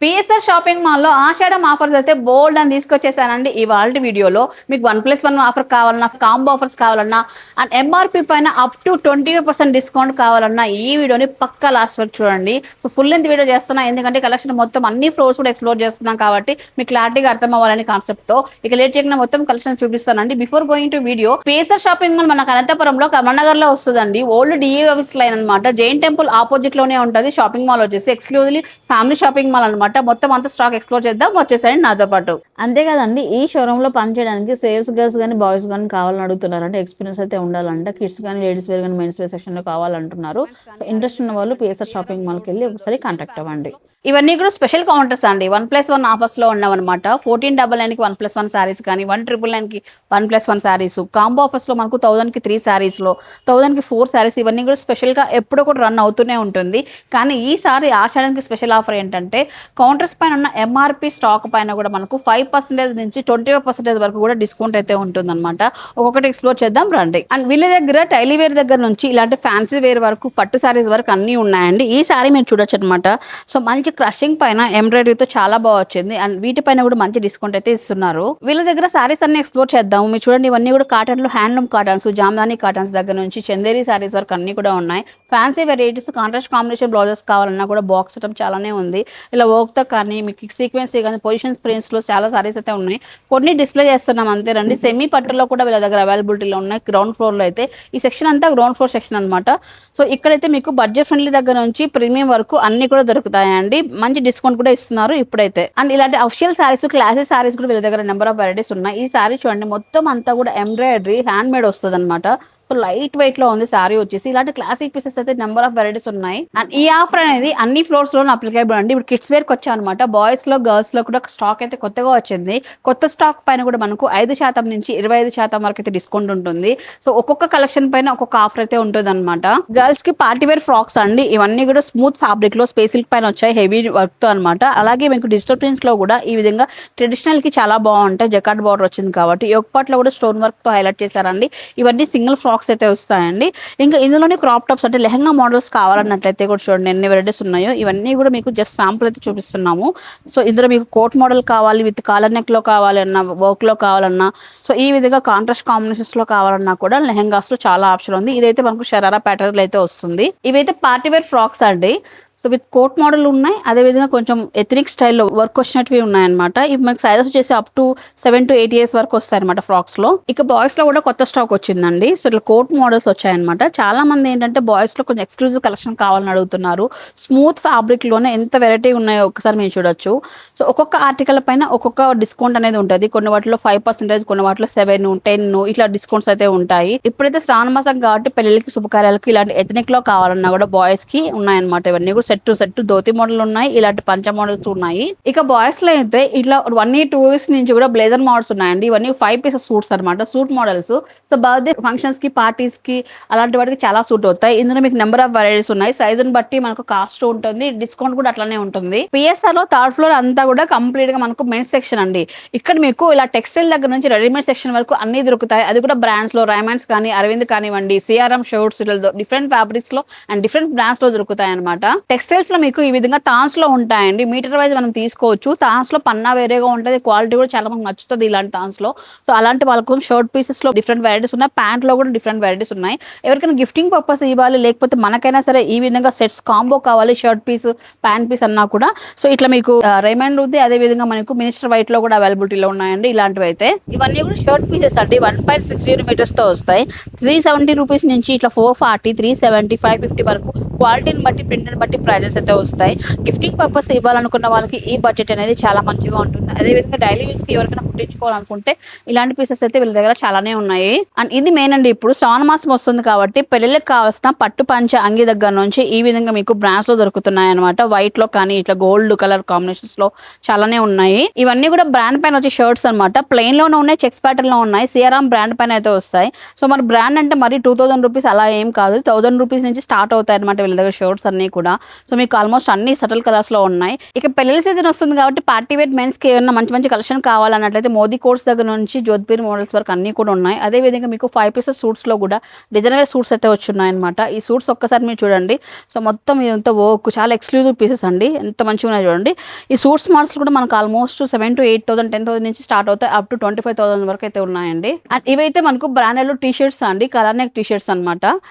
PSR shopping మాల్లో ఆషాఢం offers అయితే బోల్డ్ అని తీసుకొచ్చేసానండి. ఇవాళ వీడియోలో మీకు 1+1 ఆఫర్ కావాలన్నా, కాంబో ఆఫర్స్ కావాలన్నా అండ్ ఎంఆర్పి పైన అప్ టు 25% డిస్కౌంట్ కావాలన్నా ఈ వీడియోని పక్కా లాస్ట్ వరకు చూడండి. సో ఫుల్ లెంత్ వీడియో చేస్తున్నా, ఎందుకంటే కలెక్షన్ మొత్తం అన్ని ఫ్లోర్స్ కూడా ఎక్స్ప్లోర్ చేస్తున్నాం కాబట్టి మీకు క్లారిటీగా అర్థం అవ్వాలని కాన్సెప్ట్ తో ఇక లేట్ చేయకుండా మొత్తం కలెక్షన్ చూపిస్తానండి. Before going to video, PSR shopping mall మన అనంతపురంలో కమనగర్ లో వస్తుందండి. ఓల్డ్ డిఏ ఆఫీస్ లైన్ అనమాట. జైన్ టెంపుల్ ఆపోజిట్ లోనే ఉంటుంది షాపింగ్ మాల్ వచ్చేసి. ఎక్స్క్లూజివ్లీ ఫ్యామిలీ షాపింగ్ మాల్ అనమాట. మొత్తం అంతా స్టాక్ ఎక్స్ప్లోర్ చేద్దాం, వచ్చేసండి నాతో పాటు. అంతే కదండి, ఈ షోరూమ్ లో పనిచేయడానికి సేల్స్ గర్ల్స్ కానీ బాయ్స్ కానీ కావాలని అడుగుతున్నారంటే ఎక్స్పీరియన్స్ అయితే ఉండాలంట. కిడ్స్ కానీ లేడీస్ వేర్ కానీ మెన్స్ వేర్ సెక్షన్ లో కావాలంటున్నారు. సో ఇంట్రెస్ట్ ఉన్న వాళ్ళు పిఎస్ఆర్ షాపింగ్ మాల్ కి వెళ్ళి ఒకసారి కాంటాక్ట్ అవ్వండి. ఇవన్నీ కూడా స్పెషల్ కౌంటర్స్ అండి. 1+1 ఆఫర్స్ లో ఉన్నామన్నమాట. 1499 కి 1+1 శారీస్ కానీ, 1999 కి 1+1 శారీస్, కాంబో ఆఫర్స్ లో మనకు 1000 కి 3 శారీస్ లో 1000 కి 4 శారీస్, ఇవన్నీ కూడా స్పెషల్ గా ఎప్పుడో కూడా రన్ అవుతూనే ఉంటుంది. కానీ ఈసారి ఆషాఢానికి స్పెషల్ ఆఫర్ ఏంటంటే కౌంటర్స్ పైన ఉన్న ఎంఆర్పి స్టాక్ పైన కూడా మనకు 5% నుంచి 25% వరకు కూడా డిస్కౌంట్ అయితే ఉంటుంది అనమాట. ఒక్కొక్కటి ఎక్స్ప్లోర్ చేద్దాం రండి. అండ్ వీళ్ళ దగ్గర డైలీ వేర్ దగ్గర నుంచి ఇలాంటి ఫ్యాన్సీ వేర్ వరకు, పట్టు శారీస్ వరకు అన్ని ఉన్నాయండి. ఈ శారీ మీరు చూడొచ్చు అనమాట. సో మంచి క్రషింగ్ పైన ఎంబ్రాయిడరీతో చాలా బాగా వచ్చింది. అండ్ వీటిపైన కూడా మంచి డిస్కౌంట్ అయితే ఇస్తున్నారు. వీళ్ళ దగ్గర సారీస్ అన్ని ఎక్స్ప్లోర్ చేద్దాం. మీరు చూడండి, ఇవన్నీ కూడా కాటన్లు, హ్యాండ్లూమ్ కాటన్స్, జామ్దాని కాటన్స్ దగ్గర నుంచి చందేరి సారీస్ వరకు అన్ని కూడా ఉన్నాయి. Fancy varieties, contrast combination blouses కావాలన్నా కూడా బాక్స్ ఐటమ్ చాలానే ఉంది. ఇలా వర్క్తో కానీ మీకు సీక్వెన్స్ కానీ పొజిషన్ ప్రింట్స్ లో చాలా సారీస్ అయితే ఉన్నాయి. కొన్ని డిస్ప్లే చేస్తున్నాం అంతేనండి. సెమీ పట్టులో కూడా వీళ్ళ దగ్గర అవైలబిలిటీలో ఉన్నాయి. గ్రౌండ్ ఫ్లోర్ లో అయితే ఈ సెక్షన్ అంతా గ్రౌండ్ ఫ్లోర్ సెక్షన్ అనమాట. సో ఇక్కడైతే మీకు బడ్జెట్ ఫ్రెండ్లీ దగ్గర నుంచి ప్రీమియం వరకు అన్ని కూడా దొరుకుతాయండి. మంచి డిస్కౌంట్ కూడా ఇస్తున్నారు ఇప్పుడైతే. అండ్ ఇలాంటి అఫిషియల్ సారీస్, క్లాసిక్ సారీస్ కూడా వీళ్ళ దగ్గర నెంబర్ ఆఫ్ వెరైటీస్ ఉన్నాయి. ఈ సారీ చూడండి, మొత్తం అంతా కూడా ఎంబ్రాయిడరీ హ్యాండ్ మేడ్ వస్తుంది అనమాట. సో లైట్ వెయిట్ లో ఉంది సారీ వచ్చేసి. ఇలాంటి క్లాసిక్ పీసెస్ అయితే నెంబర్ ఆఫ్ వెరైటీస్ ఉన్నాయి. అండ్ ఈ ఆఫర్ అనేది అన్ని ఫ్లోర్స్ లో అప్లికేబుల్ అండి. ఇప్పుడు కిడ్స్ వేర్ కి వచ్చా అనమాట. బాయ్స్ లో, గర్ల్స్ లో కూడా స్టాక్ అయితే కొత్తగా వచ్చింది. కొత్త స్టాక్ పైన కూడా మనకు 5% నుంచి 25% వరకు అయితే డిస్కౌంట్ ఉంటుంది. సో ఒక్కొక్క కలెక్షన్ పైన ఒక్కొక్క ఆఫర్ అయితే ఉంటుంది అనమాట. గర్ల్స్ కి పార్టీ వేర్ ఫ్రాక్స్ అండి. ఇవన్నీ కూడా స్మూత్ ఫ్యాబ్రిక్ లో స్పేస్ సిల్క్ పైన వచ్చాయి, హెవీ వర్క్ తో అనమాట. అలాగే మీకు డిజిటల్ ప్రింట్స్ లో కూడా ఈ విధంగా ట్రెడిషనల్ కి చాలా బాగుంటాయి. జకాట్ బార్డర్ వచ్చింది కాబట్టి ఒక పార్ట్ లో కూడా స్టోన్ వర్క్ తో హైలైట్ చేశారండి. ఇవన్నీ సింగిల్ ఫ్రాక్స్ అయితే వస్తాయండి. ఇంకా ఇందులోనే క్రాప్ టాప్స్ అంటే లెహంగా మోడల్స్ కావాలన్నట్లయితే కూడా చూడండి ఎన్ని వెరైటీస్ ఉన్నాయో. ఇవన్నీ కూడా మీకు జస్ట్ శాంపుల్ అయితే చూపిస్తున్నాము. సో ఇందులో మీకు కోట్ మోడల్ కావాలి, విత్ కాలర్ నెక్ లో కావాలన్నా, వర్క్ లో కావాలన్నా, సో ఈ విధంగా కాంట్రాస్ట్ కాంబినేషన్స్ లో కావాలన్నా కూడా లెహంగాస్ లో చాలా ఆప్షన్ ఉంది. ఇదైతే మనకు షరారా ప్యాటర్న్ అయితే వస్తుంది. ఇవైతే పార్టీ వేర్ ఫ్రాక్స్ అండి. సో విత్ కోట్ మోడల్ ఉన్నాయి. అదేవిధంగా కొంచెం ఎథనిక్ స్టైల్లో వర్క్ వచ్చినట్టు ఉన్నాయన్నమాట. ఇవి మనకి సైజెస్ వచ్చేసి అప్ టు 7 to 8 years వరకు వస్తాయి అనమాట ఫ్రాక్స్ లో. ఇక బాయ్స్ లో కూడా కొత్త స్టాక్ వచ్చిందండి. సో ఇట్లా కోట్ మోడల్స్ వచ్చాయన్నమాట. చాలా మంది ఏంటంటే బాయ్స్ లో కొంచెం ఎక్స్క్లూజివ్ కలెక్షన్ కావాలని అడుగుతున్నారు. స్మూత్ ఫ్యాబ్రిక్ లోనే ఎంత వెరైటీ ఉన్నాయో ఒకసారి మీరు చూడొచ్చు. సో ఒక్కొక్క ఆర్టికల్ పైన ఒక్కొక్క డిస్కౌంట్ అనేది ఉంటుంది. కొన్ని వాటిలో 5%, కొన్ని వాటిలో 7, 10 ఇట్లా డిస్కౌంట్స్ అయితే ఉంటాయి. ఇప్పుడైతే శ్రావణ మాసం కాబట్టి పెళ్లికి, శుభకార్యాలకి ఇలాంటి ఎథనిక్ లో కావాలన్నా కూడా బాయ్స్ కి ఉన్నాయన్నమాట. ఇవన్నీ కూడా సెట్ ధోతి మోడల్ ఉన్నాయి. ఇలాంటి పంచ మోడల్స్ ఉన్నాయి. ఇక బాయ్స్ లో అయితే ఇట్లా 1 year 2 years నుంచి కూడా బ్లేజర్ మోడల్స్ ఉన్నాయండి. ఇవన్నీ 5 pieces సూట్స్ అనమాట, suit models. So birthday functions కి, పార్టీస్ కి అలాంటి వాటికి చాలా సూట్ అవుతాయి. ఇందులో మీకు నెంబర్ ఆఫ్ వెరైటీస్ ఉన్నాయి. సైజుని బట్టి మనకు కాస్ట్ ఉంటుంది, డిస్కౌంట్ కూడా అట్లానే ఉంటుంది. పిఎస్ఆర్ లో 3rd floor అంతా కూడా కంప్లీట్ గా మనకు మెన్స్ సెక్షన్ అండి. ఇక్కడ మీకు ఇలా టెక్స్టైల్ దగ్గర నుంచి రెడీమేడ్ సెక్షన్ వరకు అన్ని దొరుకుతాయి. అది కూడా బ్రాండ్స్ లో, రైమాండ్స్ కానీ, అరవింద్ కానివ్వండి, సిఆర్ఎం షర్ట్స్, డిఫరెంట్ ఫ్యాబ్రిక్స్ లో అండ్ డిఫరెంట్ బ్రాండ్స్ లో దొరుకుతాయి అనమాట. టెక్స్టైల్స్ లో మీకు ఈ విధంగా తాన్స్ లో ఉంటాయండి. మీటర్ వైజ్ మనం తీసుకోవచ్చు. తాన్స్ లో పన్నా వేరేగా ఉంటుంది, క్వాలిటీ కూడా చాలా మనకు నచ్చుతుంది ఇలాంటి తాన్స్ లో. సో అలాంటి వాళ్ళకు షర్ట్ పీసెస్ లో డిఫరెంట్ వెరైటీస్ ఉన్నాయి. ప్యాంట్ లో కూడా డిఫరెంట్ వెరైటీస్ ఉన్నాయి. ఎవరికైనా గిఫ్టింగ్ పర్పస్ ఇవ్వాలి, లేకపోతే మనకైనా సరే ఈ విధంగా సెట్స్ కాంబో కావాలి, షర్ట్ పీస్, ప్యాంట్ పీస్ అన్నా కూడా సో ఇట్లా మీకు రైమండ్ ఉంది. అదే విధంగా మనకు మినిస్టర్ వైట్ లో కూడా అవైలబిలిటీలో ఉన్నాయండి ఇలాంటివి అయితే. ఇవన్నీ కూడా షర్ట్ పీసెస్ అండి. 1.60 meters తో వస్తాయి. 370 rupees నుంచి ఇట్లా 440, 370, 550 వరకు క్వాలిటీని బట్టి, ప్రింట్ని బట్టి ప్రైజెస్ అయితే వస్తాయి. గిఫ్టింగ్ పర్పస్ ఇవ్వాలనుకున్న వాళ్ళకి ఈ బడ్జెట్ అనేది చాలా మంచిగా ఉంటుంది. అదేవిధంగా డైలీ యూస్ కి ఎవరికైనా కుట్టించుకోవాలనుకుంటే ఇలాంటి పీసెస్ అయితే వీళ్ళ దగ్గర చాలానే ఉన్నాయి. అండ్ ఇది మెయిన్ అండి, ఇప్పుడు శ్రావణ మాసం వస్తుంది కాబట్టి పెళ్లిళ్ళకి కావాల్సిన పట్టు పంచ అంగి దగ్గర నుంచి ఈ విధంగా మీకు బ్రాండ్స్ లో దొరుకుతున్నాయి అనమాట. వైట్ లో కానీ ఇట్లా గోల్డ్ కలర్ కాంబినేషన్స్ లో చాలానే ఉన్నాయి. ఇవన్నీ కూడా బ్రాండ్ పైన వచ్చే షర్ట్స్ అనమాట. ప్లెయిన్ లోనే ఉన్నాయి, చెక్స్ ప్యాటర్న్ లో ఉన్నాయి. సిఆర్ఎం బ్రాండ్ పైన అయితే వస్తాయి. సో మన బ్రాండ్ అంటే మరి 2000 rupees అలా ఏం కాదు, 1000 rupees నుంచి స్టార్ట్ అవుతాయి అనమాట వీళ్ళ దగ్గర షర్ట్స్ అన్ని కూడా. సో మీకు ఆల్మోస్ట్ అన్ని సటల్ కలర్స్లో ఉన్నాయి. ఇక పెళ్లి సీజన్ వస్తుంది కాబట్టి పార్టీ వేర్ మెన్స్కి ఏమన్నా మంచి మంచి కలెక్షన్ కావాలన్నట్లయితే మోదీ కోట్స్ దగ్గర నుంచి జోధ్పూర్ మోడల్స్ వరకు అన్నీ కూడా ఉన్నాయి. అదేవిధంగా మీకు 5 పీసెస్ సూట్స్లో కూడా డిజైనర్ సూట్స్ అయితే వచ్చున్నాయి అనమాట. ఈ సూట్స్ ఒక్కసారి మీరు చూడండి. సో మొత్తం ఇదంతా వర్క్ చాలా ఎక్స్క్లూజివ్ పీసెస్ అండి, ఎంత మంచిగా ఉన్నాయి చూడండి. ఈ సూట్స్ మోడల్స్ కూడా మనకు ఆల్మోస్ట్ 7,000 to 8,000 10,000 నుంచి స్టార్ట్ అవుతాయి, అప్ టు 25,000 వరకు అయితే ఉన్నాయండి. అండ్ ఇవైతే మనకు బ్రాండెడ్ టీ షర్ట్స్ అండి, కలర్ నెక్ టీ షర్ట్స్ అనమాట.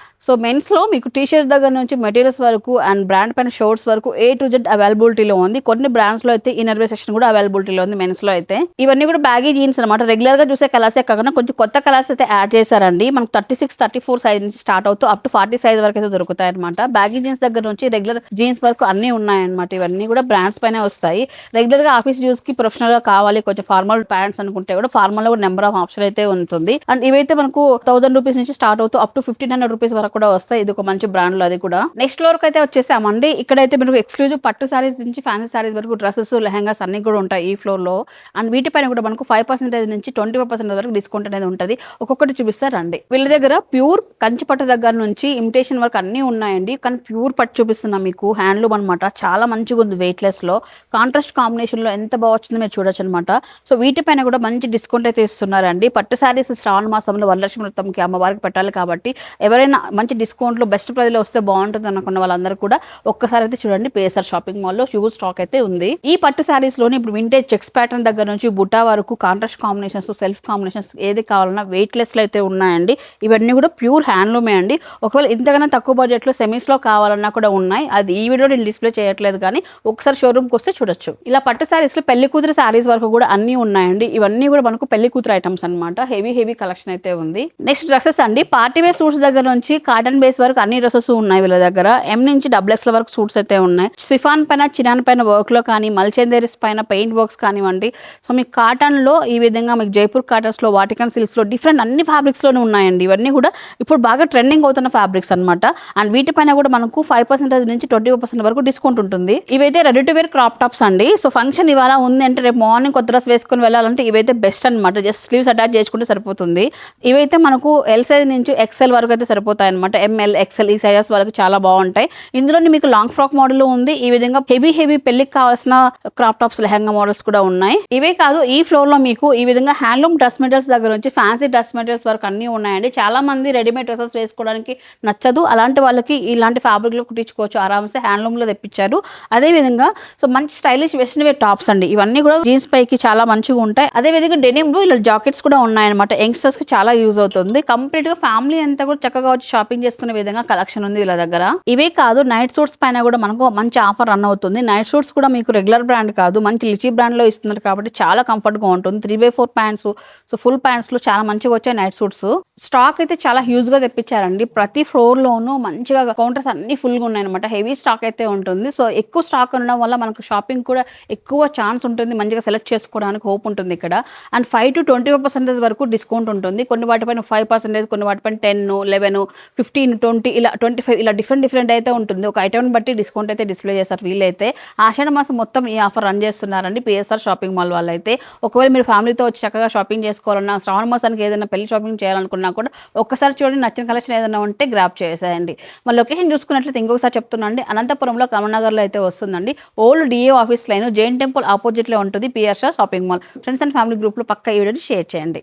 సో మెన్స్లో మీకు టీ షర్ట్స్ దగ్గర నుంచి మెటీరియల్స్ వరకు అండ్ బ్రాండ్ పైన షర్ట్స్ వరకు A to Z అవైలబిలిటీలో ఉంది. కొన్ని బ్రాండ్స్లో అయితే ఇన్నర్ వేర్ సెక్షన్ కూడా అవైలబిలిటీలో ఉంది మెన్స్లో అయితే. ఇవన్నీ కూడా బ్యాగీ జీన్స్ అనమాట. రెగ్యులర్గా చూసే కలర్సే కాకుండా కొంచెం కొత్త కలర్స్ అయితే యాడ్ చేశారండి. మనకు 36, 34 సైజ్ నుంచి స్టార్ట్ అవుతూ అప్ టు 40 సైజ్ వరకు అయితే దొరుకుతాయి అనమాట. బ్యాగీ జీన్స్ దగ్గర నుంచి రెగ్యులర్ జీన్స్ వరకు అన్నీ ఉన్నాయన్నమాట. ఇవన్నీ కూడా బ్రాండ్స్ పైనే వస్తాయి. రెగ్యులర్గా ఆఫీస్ యూస్కి ప్రొఫెషనల్గా కావాలి కొంచెం ఫార్మల్ ప్యాంట్స్ అనుకుంటే కూడా ఫార్మల్లో కూడా నెంబర్ ఆఫ్ ఆప్షన్ అయితే ఉంటుంది. అండ్ ఇవైతే మనకు 1,000 రూపీస్ నుంచి స్టార్ట్ అవుతూ అప్ టు 1,500 రూపీస్ వరకు కూడా వస్తాయి. ఇది ఒక మంచి బ్రాండ్లో అది కూడా. నెక్స్ట్ ఫ్లోర్కి అయితే వచ్చేసామండి. ఇక్కడైతే మీకు ఎక్స్క్లూజివ్ పట్టు సారీస్ నుంచి ఫ్యాన్సీ సారీస్ వరకు డ్రెస్సెస్, లెహంగాస్ అన్ని కూడా ఉంటాయి ఈ ఫ్లోర్లో. అండ్ వీటిపైన కూడా మనకు 5% నుంచి 25% వరకు డిస్కౌంట్ అనేది ఉంటుంది. ఒక్కొక్కటి చూపిస్తారండి. వీళ్ళ దగ్గర ప్యూర్ కంచి పట్టు దగ్గర నుంచి ఇమిటేషన్ వరకు అన్నీ ఉన్నాయండి. కానీ ప్యూర్ పట్టు చూపిస్తున్నా మీకు, హ్యాండ్లూమ్ అనమాట. చాలా మంచిగా ఉంది, వెయిట్లెస్లో కాంట్రాస్ట్ కాంబినేషన్లో ఎంత బాగా వచ్చిందో మీరు చూడొచ్చు అనమాట. సో వీటిపైన కూడా మంచి డిస్కౌంట్ అయితే ఇస్తున్నారండి. పట్టు సారీస్ శ్రావణ మాసంలో వరలక్ష్మి వ్రతంకి అమ్మవారికి పెట్టాలి కాబట్టి ఎవరైనా మంచి డిస్కౌంట్లో బెస్ట్ ప్రైస్లో వస్తే బాగుంటుంది అనుకున్న వాళ్ళందరూ కూడా ఒక్కసారి అయితే చూడండి. PSR షాపింగ్ మాల్లో హ్యూజ్ స్టాక్ అయితే ఉంది. ఈ పట్టు సారీస్ లోని ఇప్పుడు వింటేజ్ చెక్స్ ప్యాటర్న్ దగ్గర నుంచి బుట్టా వరకు కాంట్రాస్ట్ కాంబినేషన్స్, సెల్ఫ్ కాంబినేషన్స్ ఏది కావాలన్నా వెయిట్లెస్ లో అయితే ఉన్నాయండి. ఇవన్నీ కూడా ప్యూర్ హ్యాండ్లూమే అండి. ఒకవేళ ఇంతకన్నా తక్కువ బడ్జెట్ లో సెమీస్ లో కావాలన్నా కూడా ఉన్నాయి. అది ఈ వీడియో నేను డిస్ప్లే చేయట్లేదు, కానీ ఒకసారి షోరూమ్కి వస్తే చూడొచ్చు. ఇలా పట్టు సారీస్ లో పెళ్లి కూతురు సారీస్ వరకు కూడా అన్ని ఉన్నాయండి. ఇవన్నీ కూడా మనకు పెళ్లి కూతురు ఐటమ్స్ అనమాట. హెవీ కలెక్షన్ అయితే ఉంది. నెక్స్ట్ డ్రెస్సెస్ అండి. పార్టీ వేర్ సూట్స్ దగ్గర నుంచి కాటన్ బేస్ వరకు అన్ని డ్రెస్సెస్ ఉన్నాయి వీళ్ళ దగ్గర. M నుంచి XXL వరకు సూట్స్ అయితే ఉన్నాయి. సిఫాన్ పైన, చినాన్ పైన వర్క్ లో కానీ, మల్చెందేరిస్ పైన పెయింట్ వర్క్స్ కానివ్వండి. సో మీకు కాటన్ లో ఈ విధంగా మీకు జైపూర్ కాటన్స్ లో, వాటికన్ సిల్క్స్ లో డిఫరెంట్ అన్ని ఫ్యాబ్రిక్స్ లోనే ఉన్నాయండి. ఇవన్నీ కూడా ఇప్పుడు బాగా ట్రెండింగ్ అవుతున్న ఫ్యాబ్రిక్స్ అనమాట. అండ్ వీటిపైన కూడా మనకు 5% నుంచి 25% వరకు డిస్కౌంట్ ఉంటుంది. ఇవైతే ready to wear crop tops అండి. సో ఫంక్షన్ ఇవాళ ఉంది అంటే రేపు మార్నింగ్ కొత్త డ్రెస్ వేసుకొని వెళ్ళాలంటే ఇవైతే బెస్ట్ అనమాట. జస్ట్ స్లీవ్స్ అటాచ్ చేసుకుంటే సరిపోతుంది. ఇవైతే మనకు L సైజ్ నుంచి XL వరకు అయితే సరిపోతాయి అనమాట. ML, XL ఈ సైజెస్ వాళ్ళకి చాలా బాగుంటాయి. ఇందులోని మీకు లాంగ్ ఫ్రాక్ మోడల్ ఉంది. ఈ విధంగా హెవీ పెళ్లికి కావాల్సిన క్రాప్ టాప్స్, లెహంగా మోడల్స్ కూడా ఉన్నాయి. ఇవే కాదు, ఈ ఫ్లోర్ లో మీకు ఈ విధంగా హ్యాండ్లూమ్ డ్రెస్ మెటీరియల్స్ దగ్గర నుంచి ఫ్యాన్సీ డ్రెస్ మెటీరియల్స్ వరకు అన్ని ఉన్నాయండి. చాలా మంది రెడీమేడ్ డ్రెస్సెస్ వేసుకోవడానికి నచ్చదు, అలాంటి వాళ్ళకి ఇలాంటి ఫ్యాబ్రిక్ లో కుట్టించుకోవచ్చు ఆరామ్సే. హ్యాండ్లూమ్ లో తెప్పించారు. అదే విధంగా సో మంచి స్టైలిష్ వెస్టర్న్ వేర్ టాప్స్ అండి. ఇవన్నీ కూడా జీన్స్ పైకి చాలా మంచిగా ఉంటాయి. అదే విధంగా డెనిమ్ లో ఇలా జాకెట్స్ కూడా ఉన్నాయన్నమాట. యంగ్స్టర్స్ కి చాలా యూజ్ అవుతుంది. కంప్లీట్ గా ఫ్యామిలీ అంతా కూడా చక్కగా వచ్చి షాపింగ్ చేసుకునే విధంగా కలెక్షన్ ఉంది వీళ్ళ దగ్గర. ఇవే కాదు, నైట్ సూట్స్ పైన కూడా మనకు మంచి ఆఫర్ రన్ అవుతుంది. నైట్ సూట్స్ కూడా మీకు రెగ్యులర్ బ్రాండ్ కాదు, మంచి లిచీ బ్రాండ్ లో ఇస్తున్నారు కాబట్టి చాలా కంఫర్ట్ గా ఉంటుంది. 3/4 ప్యాంట్స్, సో ఫుల్ ప్యాంట్స్ లో చాలా మంచిగా వచ్చాయి నైట్ సూట్స్. స్టాక్ అయితే చాలా హ్యూజ్ గా తెప్పించారండి. ప్రతి ఫ్లోర్ లోనూ మంచిగా కౌంటర్స్ అన్ని ఫుల్ గా ఉన్నాయి అనమాట. హెవీ స్టాక్ అయితే ఉంటుంది. సో ఎక్కువ స్టాక్ ఉండడం వల్ల మనకు షాపింగ్ కూడా ఎక్కువ ఛాన్స్ ఉంటుంది, మంచిగా సెలెక్ట్ చేసుకోవడానికి హోప్ ఉంటుంది ఇక్కడ. అండ్ 5 to 25% వరకు డిస్కౌంట్ ఉంటుంది. కొన్ని వాటిపైన 5%, కొన్ని వాటిపైన 10, 11, 15, 20 ఇలా 25 ఇలా డిఫరెంట్ అయితే ఉంటుంది. ఒక ఐటమ్ బట్టి డిస్కౌంట్ అయితే డిస్ప్లే చేస్తారు వీళ్ళైతే. ఆషాఢ మాసం మొత్తం ఈ ఆఫర్ రన్ చేస్తున్నారండి PSR షాపింగ్ మాల్ వాళ్ళైతే. ఒకవేళ మీరు ఫ్యామిలీతో వచ్చి చక్కగా షాపింగ్ చేసుకోవాలన్నా, శ్రావణ మాసానికి ఏదైనా పెళ్లి షాపింగ్ చేయాలనుకున్నా కూడా ఒక్కసారి చూడండి, నచ్చిన కలెక్షన్ ఏదైనా ఉంటే గ్రాప్ చేసేయండి. మన లొకేషన్ చూసుకున్నట్లయితే ఇంకొకసారి చెప్తున్నాండి, అనంతపురంలో కమలనగర్లో అయితే వస్తుందండి. Old DA office line, Jain temple ఆపోజిట్లో ఉంటుంది PSR shopping mall. Friends and family గ్రూప్లో పక్క ఈ వీడియోని షేర్ చేయండి.